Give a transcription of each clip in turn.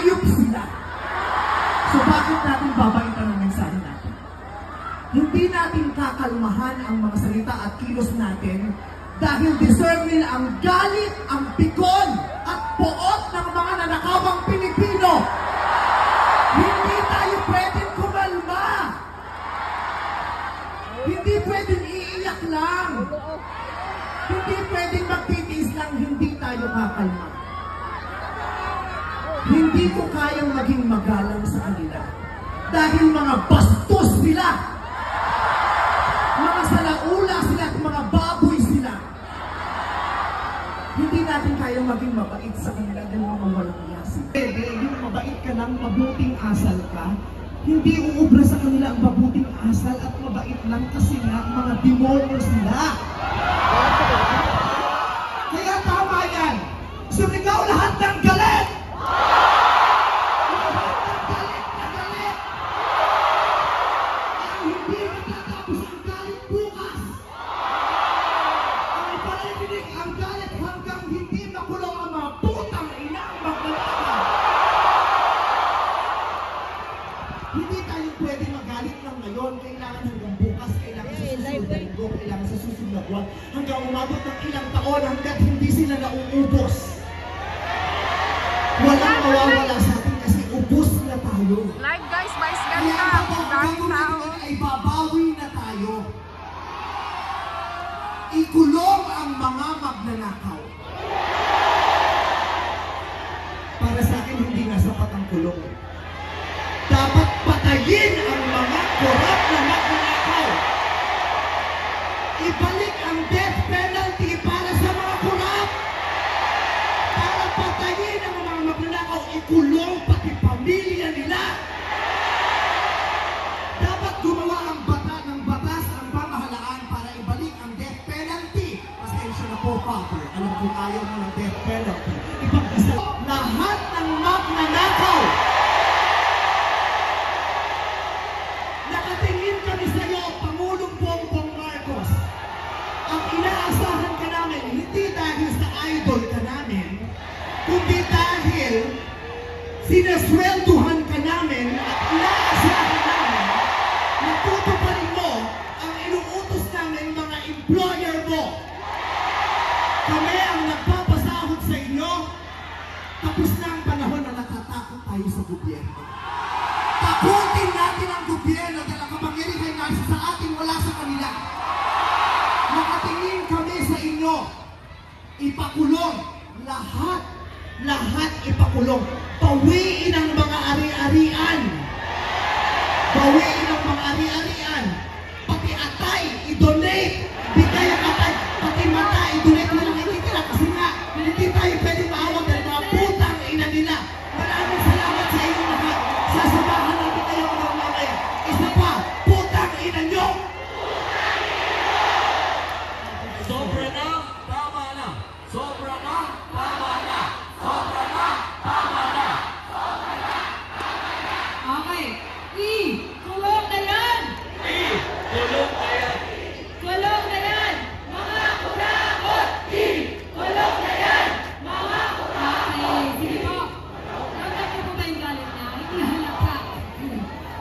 hayop sila. So bakit natin babaitan ang mensahe natin? Hindi natin kakalmahan ang mga salita at kilos natin dahil deserve nila ang galit, ang pikon, at poot ng mga nanakawang Pilipino. Hindi tayo pwedeng kumalma. Hindi pwedeng iiyak lang. Hindi pwedeng magtitiis lang, hindi tayo kakalma. Hindi ko kayang maging magalang sa kanila. Dahil mga bastos sila. Mga salaula sila at mga baboy sila. Hindi natin kayang maging mabait sa kanila dahil mga walang yasi. Pwede, yung mabait ka lang, mabuting asal ka, hindi uubra sa kanila ang mabuting asal at mabait lang kasi nga mga demonyo sila. Kaya tama yan. Sumigaw lahat ng galit! Lahat ng galit na galit! Ang hindi matatapos ang galit bukas. Ang ipanibinig ang galit hanggang hindi makulong ang mga putang ina ang magnanakaw. Hindi tayo pwede magalit lang ngayon. Kailangan hanggang bukas, kailangan sa susunod na linggo, kailangan sa susunod na buwan, hanggang umabot ng ilang taon hanggat hindi sila nauubos. Walang mawawala sa atin kasi ubos na tayo. Live guys, mais Kaya ganda. ang gagawin natin ay babawi na tayo. Ikulong ang mga magnanakaw. Para sa akin, hindi nga sapat ang kulong. Dapat patayin ang mga korap na magnanakaw. Ibalik ang death penalty para sa mga korap. Para patayin ang mga magnanakaw, ikulong pati pamilya nila. Dapat gumawa ang batas ang pamahalaan para ibalik ang death penalty. Pasensya na po, Father. Alam ko ayaw mo ng death penalty. Ipag-isa lahat ng magnanakaw. Nakatingin kami sa iyo, Pangulong Bongbong Marcos. Ang inaasahan ka namin, hindi dahil sa idol ka namin, kundi dahil sinaswelduhan ka namin at inaasahan namin na tutuparin mo ang inuutos namin mga employer mo. Kami ang nagpapasahod sa inyo. Tapos na ang panahon na natatakot tayo sa gobyerno. Takutin natin ang gobyerno dahil ang kapangyarihan nasa sa atin, wala sa kanila. Nakatingin kami sa inyo. Ipakulong. Lahat ipakulong. Bawiin ang mga ari-arian. Bawiin ang mga ari-arian. Pati atay, i-donate. Bigay ang atay. Pati mata, i-donate mo lang ititira. Kasi nga, hindi tayo pwede maawag dahil mga putang ina nila. Maraming salamat sa inyo lahat. Sasamahan natin kayo ng mamaya. Isa pa, putang ina nyo! Sobra na, tama na. Sobra na, tama na. Sobra na, tama na. Okay. Kulong na yan! Kulong na yan. Kulong na yan! Mga kurakot! Kulong na yan! Mga kurakot! Okay, sige po. Ramdam niyo po ba yung galit niya? Hindi halata.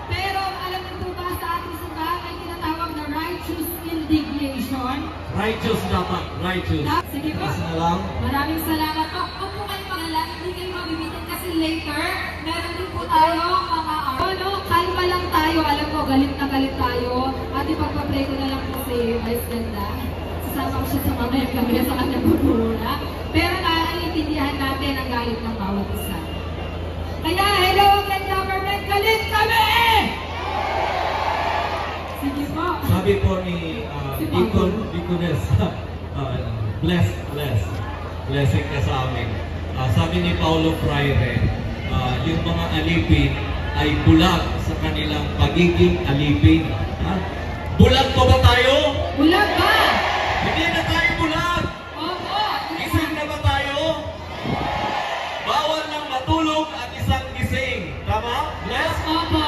Pero alam niyo po ba sa ating simbahan may tinatawag na righteous indignation? Righteous dapat, righteous. Sige po. Kasi na lang. Maraming salamat po. Huwag po kayo pangalan, hindi kayo mabibitin kasi later, meron din po tayo mga kalma lang tayo. Alam ko, galit na galit tayo. At ipagpa-play ko na lang po si Vice Ganda. Sasama ko siya sa mamaya kami sa kanyang pagmumula. Pero naiintindihan natin ang galit ng bawat isa. Kaya, hello again government, galit kami! Sige po. Sabi po ni Deaconess, blessing ka sa amin. Sabi ni Paulo Freire, yung mga alipin ay bulag sa kanilang pagiging alipin. Bulag pa ba tayo? Bulag ba? Hindi na tayo bulag. Opo. Gising na ba tayo? Bawal lang matulog at isang gising. Tama? Bless? Opo.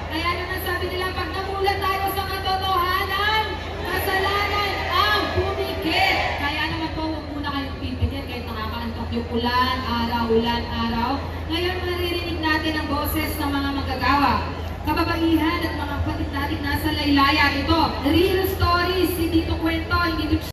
Kaya naman sabi nila, pag namulat tayo sa katotohanan, kasalanan ang pumikit. Kaya naman po, huwag muna kayong pipikit kahit nakakaantok yung ulan, araw. Ngayon maririnig natin ang boses ng mga magagawa, kababaihan at mga kapatid natin nasa laylayan. Ito, real stories, si Tito